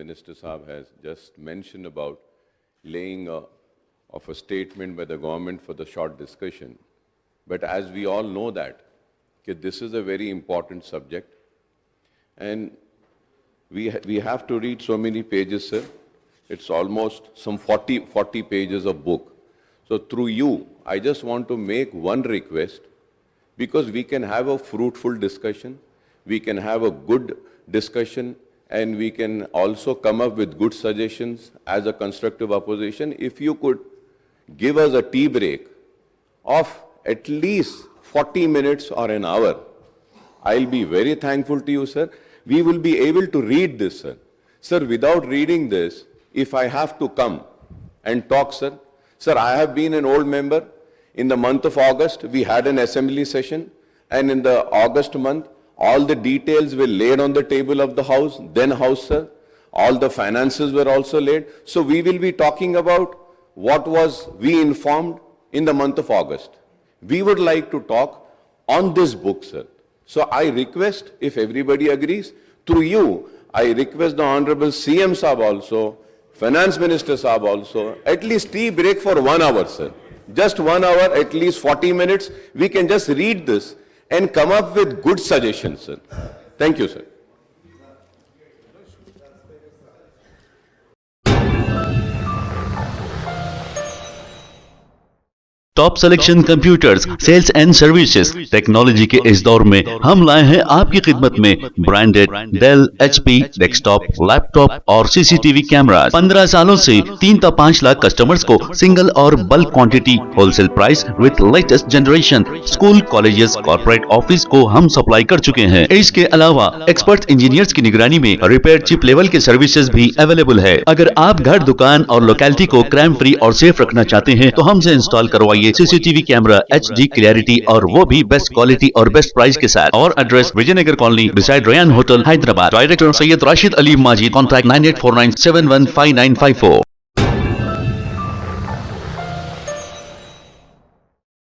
Minister Saab has just mentioned about laying of a statement by the government for the short discussion. But as we all know that this is a very important subject, and we have to read so many pages, sir. It's almost some 40 pages of book. So through you, I just want to make one request, because we can have a fruitful discussion, we can have a good discussion, and we can also come up with good suggestions as a constructive opposition. If you could give us a tea break of at least 40 minutes or an hour, I'll be very thankful to you, sir. We will be able to read this, sir. Sir, without reading this, if I have to come and talk, sir, I have been an old member. In the month of August, we had an assembly session, and in the August month, all the details were laid on the table of the House, then House, sir. All the finances were also laid. So we will be talking about what was we informed in the month of August. We would like to talk on this book, sir. So I request, if everybody agrees, through you, I request the Honorable CM Saab also, Finance Minister Saab also, at least tea break for 1 hour, sir. Just 1 hour, at least 40 minutes. We can just read this and come up with good suggestions, sir. Thank you, sir. Top selection computers, sales and services. Technology के इस दौर में हम लाए हैं आपकी खिदमत में branded Dell, HP, desktop, laptop और सीसीटीवी कैमरा। 15 सालों से 3 से 5 लाख कस्टमर्स को सिंगल और bulk quantity, wholesale price with latest generation. School, colleges, corporate office को हम सप्लाई कर चुके हैं। इसके अलावा एक्सपर्ट इंजीनियर्स की निगरानी में रिपेयर चिप लेवल के सर्विसेज भी अवेलेबल है। अगर आप घर, दुकान और लोकेलिटी को क्राइम फ्री और सेफ रखना चाहते हैं तो हमसे इंस्टॉल करवाइए सीसीटीवी कैमरा, HD क्लैरिटी और वो भी बेस्ट क्वालिटी और बेस्ट प्राइस के साथ। और address Vijayanagar colony beside Ryan hotel, Hyderabad. Director Syed Rashid Ali Majid. Contact 9849715954।